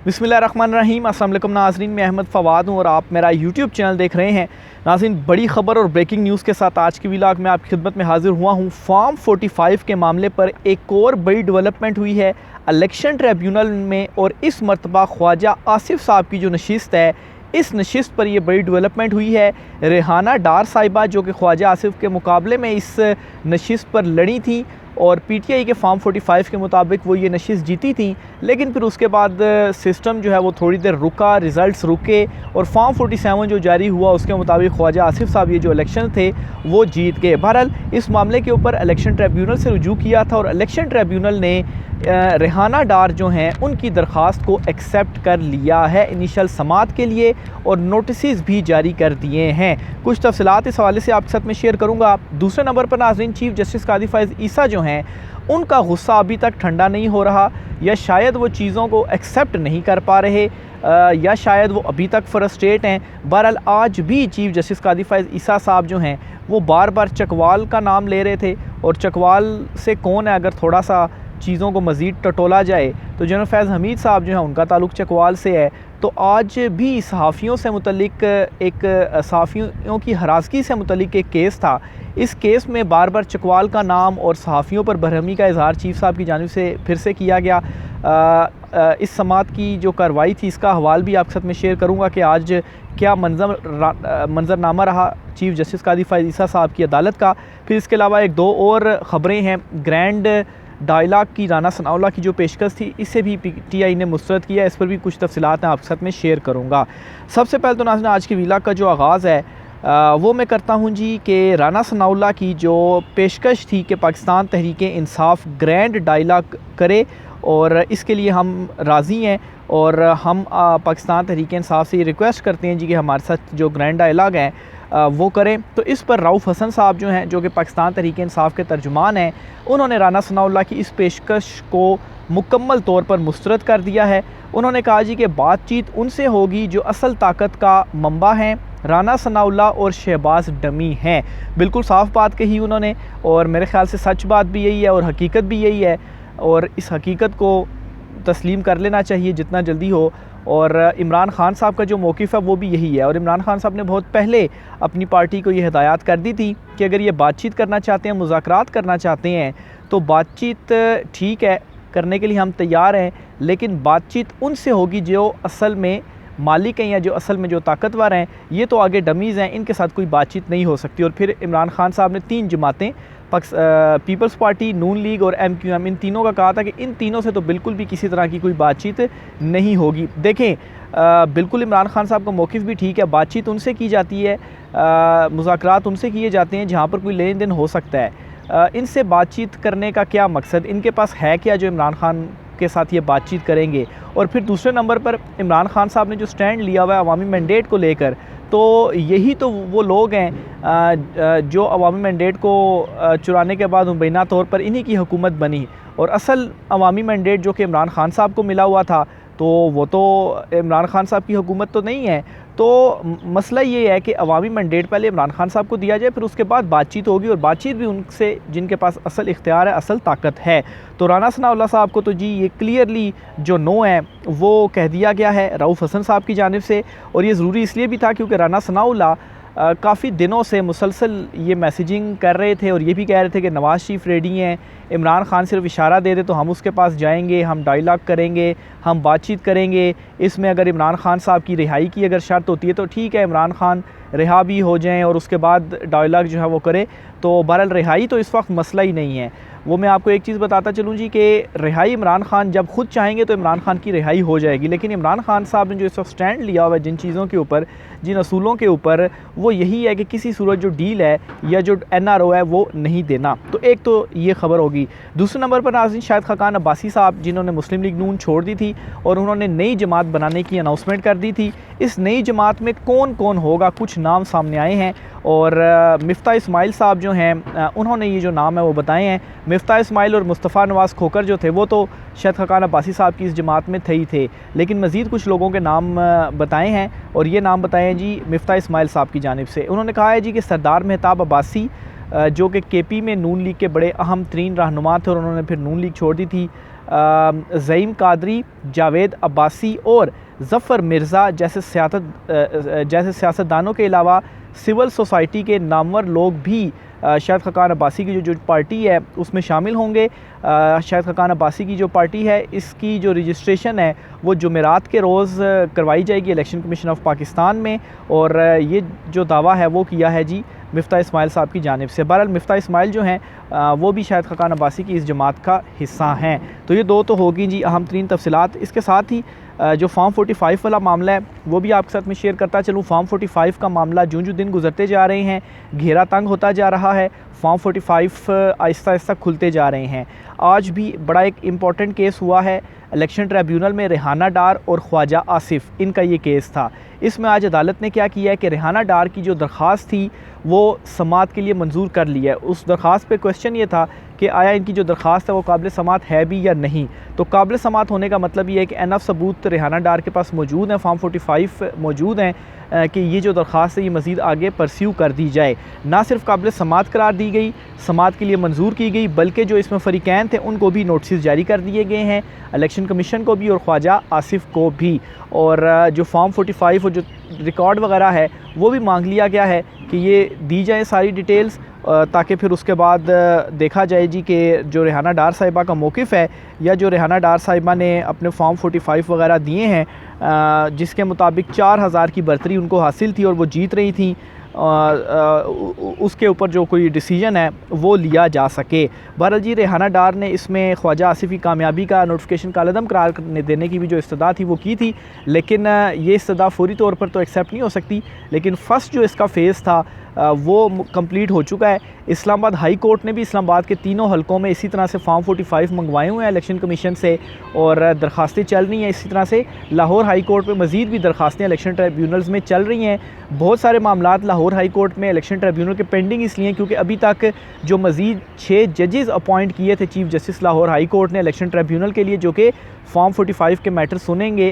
बिस्मिल्लाहिर्रहमानिर्रहीम। अस्सलाम वालेकुम नाज़रीन, मैं अहमद फ़वाद हूँ और आप मेरा यूट्यूब चैनल देख रहे हैं। नाज़रीन, बड़ी ख़बर और ब्रेकिंग न्यूज़ के साथ आज की व्लॉग में आपकी खिदमत में हाज़िर हुआ हूँ। फॉर्म 45 के मामले पर एक और बड़ी डेवलपमेंट हुई है इलेक्शन ट्रिब्यूनल में, और इस मरतबा ख्वाजा आसिफ साहब की जो नशिस्त है, इस नशिस्त पर यह बड़ी डेवलपमेंट हुई है। रेहाना डार साहिबा जो कि ख्वाजा आसिफ के मुकाबले में इस नशिस्त पर लड़ी थी और पीटीआई के फॉर्म 45 के मुताबिक वो ये नशिस्त जीती थी, लेकिन फिर उसके बाद सिस्टम जो है वो थोड़ी देर रुका, रिज़ल्ट्स रुके और फॉर्म 47 जो जारी हुआ उसके मुताबिक ख्वाजा आसिफ साहब ये जो इलेक्शन थे वो जीत गए। बहरहाल इस मामले के ऊपर इलेक्शन ट्रिब्यूनल से रुजू किया था और इलेक्शन ट्रिब्यूनल ने रेहाना डार जो हैं उनकी दरख्वास्त को एक्सेप्ट कर लिया है इनिशियल समात के लिए, और नोटिस भी जारी कर दिए हैं। कुछ तफसीलात इस हवाले से आपके साथ में शेयर करूँगा। दूसरे नंबर पर नाज़रीन, चीफ जस्टिस कादी फ़ैज़ ईसा जो हैं उनका गुस्सा अभी तक ठंडा नहीं हो रहा, या शायद वो चीज़ों को एक्सेप्ट नहीं कर पा रहे, या शायद वो अभी तक फ्रस्ट्रेट हैं। बहरहाल आज भी चीफ जस्टिस कादी फ़ैज़ ईसा साहब जो हैं वो बार बार चकवाल का नाम ले रहे थे, और चकवाल से कौन है, अगर थोड़ा सा चीज़ों को मज़ीद टटोला जाए तो जनरल फैज़ हमीद साहब जो हैं उनका ताल्लुक़ चकवाल से है। तो आज भी सहाफ़ियों से मुतल्लिक एक सहाफ़ियों की हरासगी से मुतल्लिक एक केस था। इस केस में बार बार चकवाल का नाम और सहाफ़ियों पर बरहमी का इज़हार चीफ़ साहब की जानिब से फिर से किया गया। इस समात की जो कार्रवाई थी इसका हवाल भी आपके साथ में शेयर करूँगा कि आज क्या मंजरनामा रहा चीफ़ जस्टिस कादी फ़ैज़ ईसा साहब की अदालत का। फिर इसके अलावा एक दो और ख़बरें हैं। ग्रैंड डायलॉग की राना सनाउल्लाह की जो पेशकश थी इसे भी पीटीआई ने मुस्तरद किया, इस पर भी कुछ तफसीलात मैं आपके साथ में शेयर करूँगा। सबसे पहले तो नाज़रीन, आज की व्लॉग का जो आगाज़ है वो मैं करता हूँ जी कि राना सनाउल्लाह की जो पेशकश थी कि पाकिस्तान तहरीक-ए-इंसाफ़ ग्रैंड डायलॉग करे, और इसके लिए हम राज़ी हैं और हम पाकिस्तान तहरीक-ए-इंसाफ़ से ये रिक्वेस्ट करते हैं जी कि हमारे साथ जो ग्रैंड डायलॉग है वो करें। तो इस पर रऊफ़ हसन साहब जो हैं, जो कि पाकिस्तान तहरीक-ए-इंसाफ़ के तर्जुमान हैं, उन्होंने राना सनाउल्लाह की इस पेशकश को मुकम्मल तौर पर मुस्तरद कर दिया है। उन्होंने कहा जी कि बातचीत उनसे होगी जो असल ताकत का मंबा हैं। राना सनाउल्लाह और शहबाज डमी हैं। बिल्कुल साफ़ बात कही उन्होंने, और मेरे ख़्याल से सच बात भी यही है और हकीकत भी यही है, और इस हकीकत को तस्लीम कर लेना चाहिए जितना जल्दी हो। और इमरान ख़ान साहब का जो मौक़िफ़ है वो भी यही है, और इमरान ख़ान साहब ने बहुत पहले अपनी पार्टी को ये हिदायत कर दी थी कि अगर ये बातचीत करना चाहते हैं, मुज़ाकरात करना चाहते हैं, तो बातचीत ठीक है, करने के लिए हम तैयार हैं, लेकिन बातचीत उनसे होगी जो असल में मालिक हैं या जो असल में जो ताकतवर हैं। ये तो आगे डमीज़ हैं, इनके साथ कोई बातचीत नहीं हो सकती। और फिर इमरान ख़ान साहब ने 3 जमातें पीपल्स पार्टी, नून लीग और MQM, इन तीनों का कहा था कि इन तीनों से तो बिल्कुल भी किसी तरह की कोई बातचीत नहीं होगी। देखें, बिल्कुल इमरान ख़ान साहब का मौक़िफ़ भी ठीक है, बातचीत उनसे की जाती है, मुज़ाकरात उनसे किए जाते हैं जहाँ पर कोई लेन देन हो सकता है। इनसे बातचीत करने का क्या मकसद, इनके पास है क्या जो इमरान ख़ान के साथ ये बातचीत करेंगे। और फिर दूसरे नंबर पर इमरान ख़ान साहब ने जो स्टैंड लिया हुआ है अवामी मैंडेट को लेकर, तो यही तो वो लोग हैं जो अवामी मैंडेट को चुराने के बाद मुबैना तौर पर इन्हीं की हुकूमत बनी, और असल अवामी मैंडेट जो कि इमरान ख़ान साहब को मिला हुआ था तो वो तो इमरान ख़ान साहब की हुकूमत तो नहीं है। तो मसला ये है कि अवामी मैंडेट पहले इमरान ख़ान साहब को दिया जाए, फिर उसके बाद बातचीत होगी, और बातचीत भी उनसे जिनके पास असल इख्तियार है, असल ताकत है। तो राना सनाउल्लाह साहब को तो जी ये क्लियरली जो नो है वो कह दिया गया है रऊफ़ हसन साहब की जानिब से, और ये ज़रूरी इसलिए भी था क्योंकि राना सनाउल्लाह काफ़ी दिनों से मुसलसल ये मैसेजिंग कर रहे थे और ये भी कह रहे थे कि नवाज़ शरीफ रेडी हैं, इमरान ख़ान सिर्फ इशारा दे दे तो हम उसके पास जाएंगे, हम डायलॉग करेंगे, हम बातचीत करेंगे। इसमें अगर इमरान ख़ान साहब की रिहाई की अगर शर्त होती है तो ठीक है, इमरान ख़ान रिहा भी हो जाएं और उसके बाद डायलॉग जो है वो करें। तो बहरहाल रिहाई तो इस वक्त मसला ही नहीं है। वो मैं आपको एक चीज़ बताता चलूँ जी कि रिहाई इमरान ख़ान जब खुद चाहेंगे तो इमरान ख़ान की रिहाई हो जाएगी, लेकिन इमरान ख़ान साहब ने जो इस वक्त स्टैंड लिया हुआ है जिन चीज़ों के ऊपर, जिन असूलों के ऊपर, वो यही है कि किसी सूरत जो डील है या जो NRO है वो नहीं देना। तो एक तो ये ख़बर होगी। दूसरे नंबर पर नाज़रीन, शाहिद खाकान अब्बासी साहब जिन्होंने मुस्लिम लीग नून छोड़ दी थी और उन्होंने नई जमात बनाने की अनाउंसमेंट कर दी थी। इस नई जमात में कौन कौन होगा, कुछ नाम सामने आए हैं, और मिफ्ता इस्माइल साहब जो हैं उन्होंने ये जो नाम है वो बताए हैं। मिफ्ता इस्माइल और मुस्तफ़ा नवाज़ खोकर जो थे वो तो शाहिद खाकान अब्बासी साहब की इस जमात में थे ही थे, लेकिन मज़ीद कुछ लोगों के नाम बताए हैं, और ये नाम बताए हैं जी मिफ्ता इस्माइल साहब की जानिब से। उन्होंने कहा है जी कि सरदार मेहताब अब्बासी जो कि KP में नून लीग के बड़े अहम तरीन रहनुमा थे और उन्होंने फिर नून लीग छोड़ दी थी, ज़ईम कादरी, जावेद अब्बासी और ज़फ़र मिर्ज़ा जैसे सियासतदानों के अलावा सिविल सोसाइटी के नामवर लोग भी शाहिद खकान अब्बासी की जो पार्टी है उसमें शामिल होंगे। शाहिद खकान अब्बासी की जो पार्टी है इसकी जो रजिस्ट्रेशन है वो जुमेरात के रोज़ करवाई जाएगी इलेक्शन कमीशन ऑफ पाकिस्तान में, और ये जो दावा है वो किया है जी मिफ्ता इस्माइल साहब की जानिब से। बहरहाल मिफ्ता इस्माइल जो हैं वो भी शाहिद खकान अब्बासी की इस जमात का हिस्सा हैं। तो ये दो तो होगी जी अहम तरीन तफसीलात। इसके साथ ही जो फॉर्म 45 वाला मामला है वो भी आपके साथ में शेयर करता चलूँ। फॉर्म 45 का मामला जो दिन गुजरते जा रहे हैं घेरा तंग होता जा रहा है। फॉर्म 45 आहिस्ता आहिस्ता खुलते जा रहे हैं। आज भी बड़ा एक इम्पॉर्टेंट केस हुआ है इलेक्शन ट्रिब्यूनल में। रेहाना डार और ख्वाजा आसिफ इनका ये केस था। इसमें आज अदालत ने क्या किया है कि रेहाना डार की जो दरख्वास्त थी वो समात के लिए मंजूर कर लिया है। उस दरख्वास्त पे क्वेश्चन ये था कि आया इनकी जो दरख्वास्त है वो काबिल समात है भी या नहीं। तो काबिल समात होने का मतलब ये है कि एनफ सबूत रेहाना डार के पास मौजूद हैं, फॉर्म 45 मौजूद हैं कि ये जो दरख्वास्त है ये मज़ीद आगे परस्यू कर दी जाए। ना सिर्फ काबिल समात करार दी गई, समात के लिए मंजूर की गई, बल्कि जो इसमें फ़रीक़ैन थे उनको भी नोटिस जारी कर दिए गए हैं, इलेक्शन कमीशन को भी और ख्वाजा आसिफ को भी। और जो फॉर्म 45 और जो रिकॉर्ड वगैरह है वो भी मांग लिया गया है कि ये दी जाए सारी डिटेल्स, ताकि फिर उसके बाद देखा जाए जी कि जो रेहाना डार साहिबा का मौक़िफ़ है या जो रेहाना डार साहिबा ने अपने फॉर्म 45 वगैरह दिए हैं जिसके मुताबिक 4000 की बर्तरी उनको हासिल थी और वो जीत रही थी, उसके ऊपर जो कोई डिसीजन है वो लिया जा सके। बहरहाल जी रेहाना डार ने इसमें ख्वाजा आसिफ की कामयाबी का नोटिफिकेशन कालअदम करार देने की भी जो इस्तदा थी वो की थी, लेकिन ये इस्तदा फौरी तौर पर तो एक्सेप्ट नहीं हो सकती। लेकिन फ़र्स्ट जो इसका फ़ेज़ था वो कंप्लीट हो चुका है। इस्लामाबाद हाई कोर्ट ने भी इस्लामाबाद के तीनों हलकों में इसी तरह से फॉर्म 45 मंगवाए हुए हैं इलेक्शन कमीशन से और दरखास्तें चल रही हैं। इसी तरह से लाहौर हाई कोर्ट में मज़ीद भी दरखास्तें इलेक्शन ट्रिब्यूनल्स में चल रही हैं। बहुत सारे मामलात लाहौर हाई कोर्ट में इलेक्शन ट्रिब्यूनल के पेंडिंग इसलिए क्योंकि अभी तक जो मज़ीद 6 जजेज़ अपॉइंट किए थे chief justice Lahore high court ने इलेक्शन ट्रिब्यूनल के लिए, जो कि फॉर्म 45 के मैटर सुनेंगे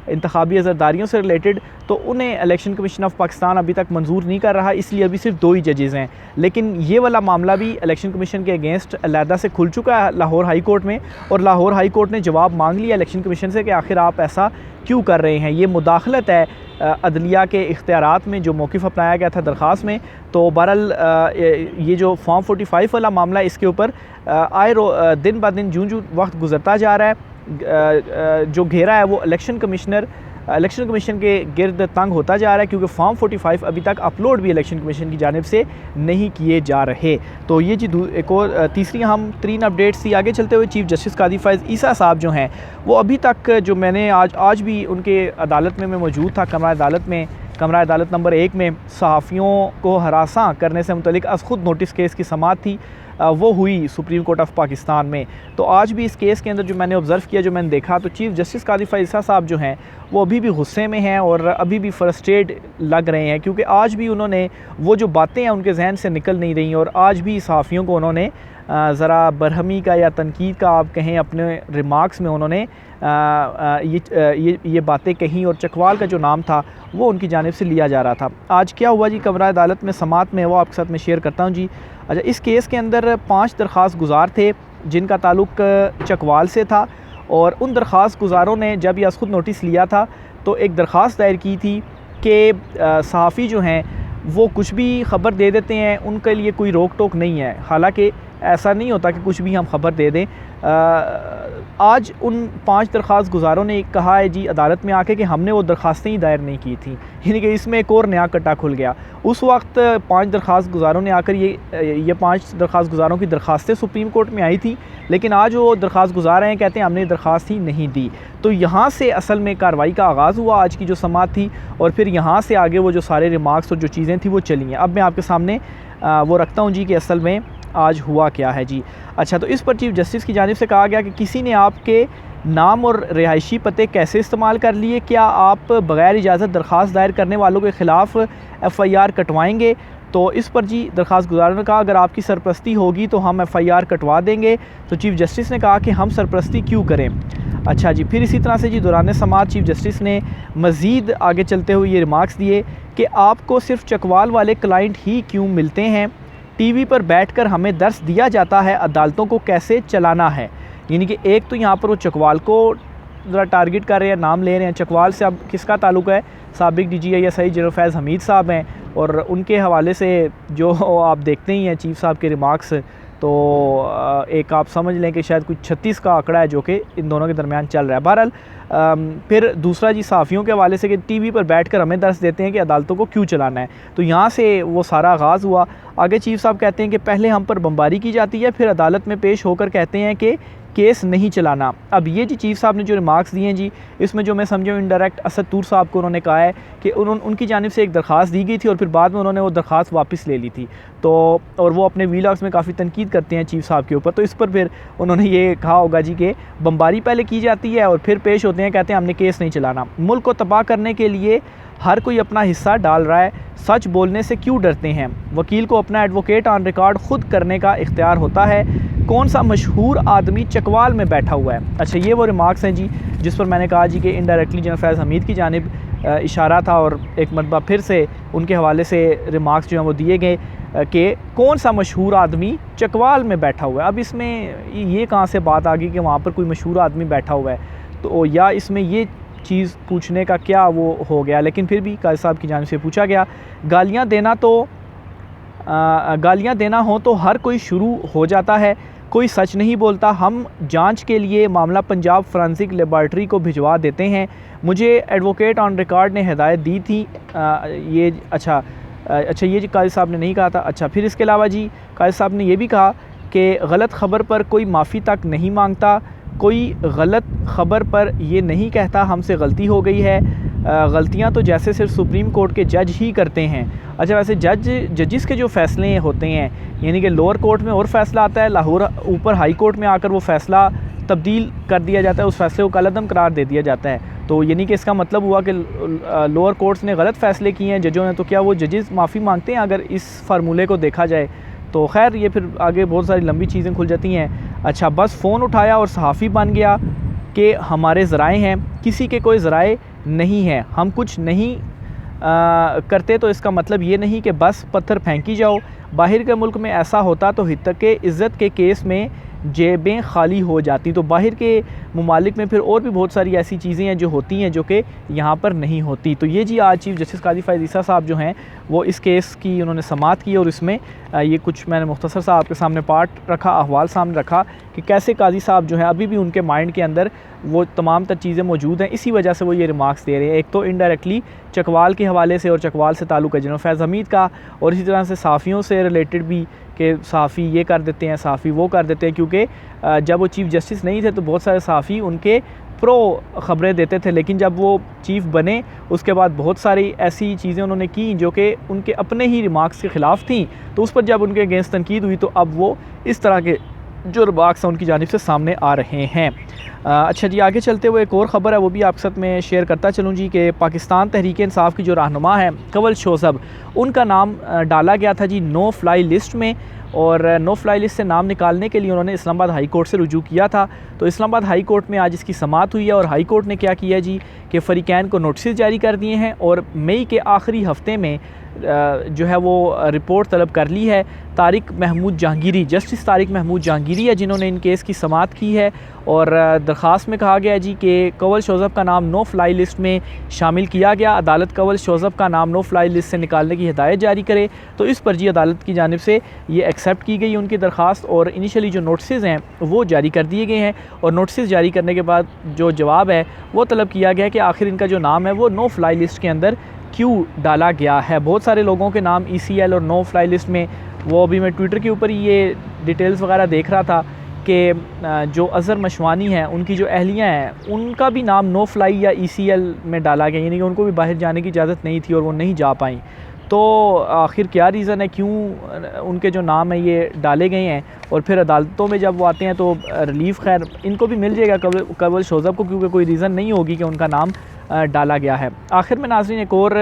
इंतखाबी अज़रदारियों से रिलेटेड, तो उन्हें इलेक्शन कमीशन ऑफ पाकिस्तान अभी तक मंजूर नहीं कर रहा, इसलिए अभी सिर्फ 2 ही जजेज़ हैं। लेकिन ये वाला मामला भी इलेक्शन कमीशन के अगेंस्ट अलहदा से खुल चुका है लाहौर हाई कोर्ट में, और लाहौर हाई कोर्ट ने जवाब मांग लिया इलेक्शन कमीशन से कि आखिर आप ऐसा क्यों कर रहे हैं। ये मुदाखलत है अदलिया के इख्तियारात में जो मौक़िफ़ अपनाया गया था दरख्वास्त में। तो बहरहाल ये जो फॉर्म 45 वाला मामला इसके ऊपर आए दिन ब दिन जूं वक्त गुजरता जा रहा है, जो घेरा है वो इलेक्शन कमीशन के गिर्द तंग होता जा रहा है, क्योंकि फॉर्म 45 अभी तक अपलोड भी इलेक्शन कमीशन की जानिब से नहीं किए जा रहे। तो ये जी एक और तीसरी हम 3 अपडेट्स थी। आगे चलते हुए चीफ जस्टिस कादी फ़ैज़ ईसा साहब जो हैं वो अभी तक जो मैंने आज भी उनके अदालत में मैं मौजूद था, कमरा अदालत नंबर 1 में सहाफ़ियों को हरासा करने से मुतल्लिक़ अज़ खुद नोटिस केस की समाअत थी, वो हुई सुप्रीम कोर्ट ऑफ पाकिस्तान में। तो आज भी इस केस के अंदर जो मैंने ऑब्ज़र्व किया, जो मैंने देखा, तो चीफ़ जस्टिस कादी फ़ैज़ ईसा साहब जो हैं वो अभी भी गुस्से में हैं और अभी भी फ्रस्ट्रेट लग रहे हैं, क्योंकि आज भी उन्होंने वो जो बातें हैं उनके जहन से निकल नहीं रही, और आज भी सहाफ़ियों को उन्होंने ज़रा बरहमी का या तनकीद का आप कहें अपने रिमार्क्स में उन्होंने ये बातें कहीं, और चकवाल का जो नाम था वो उनकी जानिब से लिया जा रहा था। आज क्या हुआ जी कमरा अदालत में समाअत में, वो आपके साथ मैं शेयर करता हूँ जी। अच्छा, इस केस के अंदर 5 दरख्वास्त गुजार थे जिनका ताल्लुक़ चकवाल से था, और उन दरख्वास्त गुजारों ने जब यह खुद नोटिस लिया था तो एक दरख्वास्त दायर की थी कि सहाफ़ी जो हैं वो कुछ भी ख़बर दे देते हैं, उनके लिए कोई रोक टोक नहीं है। हालांकि ऐसा नहीं होता कि कुछ भी हम ख़बर दे दें। आज उन 5 दरख्वास्त गुजारों ने कहा है जी अदालत में आके कि हमने वो दरख्वास्तें ही दायर नहीं की थी, यानी कि इसमें एक और नया कट्टा खुल गया। उस वक्त 5 दरख्वास्त गुजारों ने आकर ये 5 दरख्वास्त गुजारों की दरख्वास्तें सुप्रीम कोर्ट में आई थी, लेकिन आज वो दरख्वास्त गुजार हैं कहते हैं हमने दरख्वास्त ही नहीं दी। तो यहाँ से असल में कार्रवाई का आगाज़ हुआ आज की जो समाअत थी, और फिर यहाँ से आगे वो जो सारे रिमार्क्स और जो चीज़ें थी वो चली हैं। अब मैं आपके सामने वो रखता हूँ जी कि असल में आज हुआ क्या है जी। अच्छा, तो इस पर चीफ जस्टिस की जानिब से कहा गया कि किसी ने आपके नाम और रिहायशी पते कैसे इस्तेमाल कर लिए, क्या आप बग़ैर इजाज़त दरख्वास्त दायर करने वालों के ख़िलाफ़ FIR कटवाएँगे। तो इस पर जी दरख्वास्त गुजारों ने कहा अगर आपकी सरपरस्ती होगी तो हम FIR कटवा देंगे। तो चीफ जस्टिस ने कहा कि हम सरपरस्ती क्यों करें। अच्छा जी, फिर इसी तरह से जी दौरान समाअत चीफ जस्टिस ने मज़ीद आगे चलते हुए ये रिमार्क्स दिए कि आपको सिर्फ चकवाल वाले क्लाइंट ही क्यों मिलते हैं, TV पर बैठकर हमें दर्स दिया जाता है अदालतों को कैसे चलाना है। यानी कि एक तो यहाँ पर वो चकवाल को ज़रा टारगेट कर रहे हैं, नाम ले रहे हैं। चकवाल से अब किसका ताल्लुक है? साबिक DGISI जनरल फैज़ हमीद साहब हैं, और उनके हवाले से जो आप देखते ही हैं चीफ साहब के रिमार्क्स, तो एक आप समझ लें कि शायद कुछ 36 का आंकड़ा है जो कि इन दोनों के दरमियान चल रहा है। बहरहाल फिर दूसरा जी सहाफ़ियों के हवाले से कि टीवी पर बैठकर हमें दर्स देते हैं कि अदालतों को क्यों चलाना है, तो यहाँ से वो सारा आगाज़ हुआ। आगे चीफ साहब कहते हैं कि पहले हम पर बमबारी की जाती है, फिर अदालत में पेश होकर कहते हैं कि केस नहीं चलाना। अब ये जी चीफ साहब ने जो रिमार्क्स दिए हैं जी, इसमें जो मैं समझूँ इनडायरेक्ट असद तूर साहब को उन्होंने कहा है कि उनकी जानिब से एक दरख्वास्त दी गई थी और फिर बाद में उन्होंने वो दरख्वास्त वापस ले ली थी, तो और वो अपने वीलॉग्स में काफ़ी तनकीद करते हैं चीफ साहब के ऊपर। तो इस पर फिर उन्होंने ये कहा होगा जी कि बमबारी पहले की जाती है और फिर पेश होते हैं, कहते हैं हमने केस नहीं चलाना। मुल्क को तबाह करने के लिए हर कोई अपना हिस्सा डाल रहा है, सच बोलने से क्यों डरते हैं? वकील को अपना एडवोकेट ऑन रिकॉर्ड खुद करने का इख्तियार होता है। कौन सा मशहूर आदमी चकवाल में बैठा हुआ है? अच्छा, ये वो रिमार्क्स हैं जी जिस पर मैंने कहा जी कि इनडायरेक्टली जनरल फैज़ हमीद की जानिब इशारा था, और एक मरतबा फिर से उनके हवाले से रिमार्क्स जो हैं वो दिए गए कि कौन सा मशहूर आदमी चकवाल में बैठा हुआ है। अब इसमें ये कहाँ से बात आ गई कि वहाँ पर कोई मशहूर आदमी बैठा हुआ है, तो या इसमें ये चीज़ पूछने का क्या वो हो गया। लेकिन फिर भी काजी साहब की जानिब से पूछा गया, गालियाँ देना हो तो हर कोई शुरू हो जाता है, कोई सच नहीं बोलता। हम जांच के लिए मामला पंजाब फोरेंसिक लेबॉर्ट्री को भिजवा देते हैं। मुझे एडवोकेट ऑन रिकॉर्ड ने हिदायत दी थी। ये अच्छा ये जी काजी साहब ने नहीं कहा था। अच्छा, फिर इसके अलावा जी काजी साहब ने ये भी कहा कि गलत ख़बर पर कोई माफ़ी तक नहीं मांगता, कोई गलत ख़बर पर ये नहीं कहता हमसे गलती हो गई है। गलतियाँ तो जैसे सिर्फ सुप्रीम कोर्ट के जज ही करते हैं। अच्छा, वैसे जजिस के जो फ़ैसले होते हैं, यानी कि लोअर कोर्ट में और फ़ैसला आता है, लाहौर ऊपर हाई कोर्ट में आकर वो फ़ैसला तब्दील कर दिया जाता है, उस फैसले को कलअदम करार दे दिया जाता है। तो यानी कि इसका मतलब हुआ कि लोअर कोर्ट्स ने गलत फ़ैसले किए हैं जजों ने, तो क्या वो जजेस माफ़ी मांगते हैं अगर इस फार्मूले को देखा जाए? तो खैर ये फिर आगे बहुत सारी लंबी चीज़ें खुल जाती हैं। अच्छा, बस फ़ोन उठाया और सहाफ़ी बन गया कि हमारे ज़राए हैं, किसी के कोई ज़राए नहीं हैं, हम कुछ नहीं करते, तो इसका मतलब ये नहीं कि बस पत्थर फेंकी जाओ। बाहर के मुल्क में ऐसा होता तो हितक इज़्ज़त के केस में जेबें खाली हो जाती। तो बाहर के ममालिक में फिर और भी बहुत सारी ऐसी चीज़ें हैं जो होती हैं जो कि यहाँ पर नहीं होती। तो ये जी आज चीफ जस्टिस काजी फ़ैज़ ईसा साहब जो हैं वो इस केस की उन्होंने समाअत की, और इसमें ये कुछ मैंने मुख्तसर सा आपके सामने पार्ट रखा, अहवाल सामने रखा कि कैसे काजी साहब जो हैं अभी भी उनके माइंड के अंदर वो तमाम तर चीज़ें मौजूद हैं, इसी वजह से वो ये रिमार्क्स दे रहे हैं। एक तो इनडायरेक्टली चकवाल के हवाले से, और चकवाल से ताल्लुक़ है जनरल फैज़ हमीद का, और इसी तरह से सहाफ़ियों से रिलेटेड भी कि सहाफ़ी ये कर देते हैं, सहाफ़ी वो कर देते हैं, क्योंकि जब वो चीफ़ जस्टिस नहीं थे तो बहुत सारे सहाफ़ी उनके प्रो ख़बरें देते थे, लेकिन जब वो चीफ़ बने उसके बाद बहुत सारी ऐसी चीज़ें उन्होंने की जो कि उनके अपने ही रिमार्क्स के ख़िलाफ़ थी। तो उस पर जब उनके अगेंस्ट तनकीद हुई तो अब वो इस तरह के जो रिमार्क्स हैं उनकी जानिब से सामने आ रहे हैं। अच्छा जी, आगे चलते हुए एक और ख़बर है वो भी आपके साथ में शेयर करता चलूँ जी कि पाकिस्तान तहरीक इंसाफ की जो रहनुमा है कंवल शोज़ब, उनका नाम डाला गया था जी नो फ्लाई लिस्ट में, और नो फ्लाई लिस्ट से नाम निकालने के लिए उन्होंने इस्लामाबाद हाई कोर्ट से रुजू किया था। तो इस्लामाबाद हाई कोर्ट में आज इसकी समाअत हुई है, और हाई कोर्ट ने क्या किया जी कि फ़रीक़ैन को नोटिस जारी कर दिए हैं, और मई के आखिरी हफ़्ते में जो है वो रिपोर्ट तलब कर ली है। तारिक महमूद जहांगीरी, जस्टिस तारिक महमूद जहांगीरी है जिन्होंने इन केस की समाअत की है, और दरख्वास्त में कहा गया जी कि कंवल शोज़ब का नाम नो फ्लाई लिस्ट में शामिल किया गया। अदालत कंवल शोज़ब का नाम नो फ्लाई लिस्ट से निकालने की हिदायत जारी करे। तो इस पर जी अदालत की जानिब से ये एक्सेप्ट की गई उनकी दरख्वास्त, और इनिशियली जो नोटिस हैं वो जारी कर दिए गए हैं, और नोटिस जारी करने के बाद जो जवाब है वो तलब किया गया है कि आखिर इनका जो नाम है वो नो फ्लाई लिस्ट के अंदर क्यों डाला गया है। बहुत सारे लोगों के नाम ECL और नो फ्लाई लिस्ट में, वो अभी मैं ट्विटर के ऊपर ही ये डिटेल्स वगैरह देख रहा था कि जो अज़हर मशवानी हैं उनकी जो अहलियाँ हैं उनका भी नाम नो फ्लाई या ECL में डाला गया, यानी कि उनको भी बाहर जाने की इजाज़त नहीं थी और वो नहीं जा पाई। तो आखिर क्या रीज़न है क्यों उनके जो नाम है ये डाले गए हैं, और फिर अदालतों में जब वो आते हैं तो रिलीफ़ खैर इनको भी मिल जाएगा कंवल शोज़ब को, क्योंकि कोई रीज़न नहीं होगी कि उनका नाम डाला गया है। आखिर में नाज़रीन एक और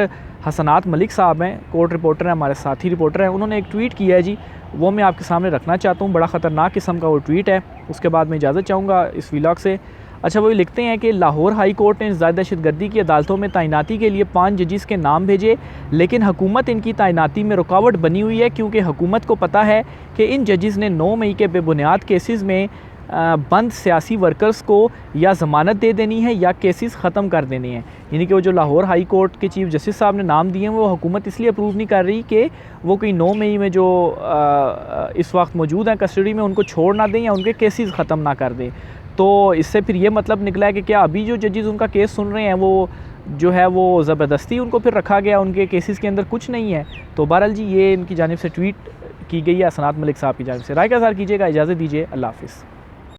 हसनात मलिक साहब हैं, कोर्ट रिपोर्टर हैं, हमारे साथी रिपोर्टर हैं, उन्होंने एक ट्वीट किया है जी, वो मैं आपके सामने रखना चाहता हूँ। बड़ा ख़तरनाक किस्म का वो ट्वीट है, उसके बाद मैं इजाज़त चाहूँगा इस व्लॉग से। अच्छा, वो लिखते हैं कि लाहौर हाई कोर्ट ने इंसदाद दहशतगर्दी की अदालतों में तैनाती के लिए 5 जजिस के नाम भेजे, लेकिन हुकूमत इनकी तैनाती में रुकावट बनी हुई है, क्योंकि हुकूमत को पता है कि इन जजिस ने 9 मई के बेबुनियाद केसेस में बंद सियासी वर्कर्स को या ज़मानत दे देनी है या केसेस ख़त्म कर देने हैं। यानी कि वो जो लाहौर हाई कोर्ट के चीफ जस्टिस साहब ने नाम दिए हैं वो हुकूमत इसलिए अप्रूव नहीं कर रही कि वो कोई 9 मई में जो इस वक्त मौजूद हैं कस्टडी में उनको छोड़ ना दें या उनके केसेस ख़त्म ना कर दें। तो इससे फिर ये मतलब निकला है कि क्या अभी जो जजेस उनका केस सुन रहे हैं वो जो है वो ज़बरदस्ती उनको फिर रखा गया, उनके केसेस के अंदर कुछ नहीं है। तो बहरहाल जी ये इनकी जानिब से ट्वीट की गई है, असनात मलिक साहब की जानिब से। राय का इज़हार कीजिएगा, इजाज़त दीजिए, अल्लाह हाफ़िज़।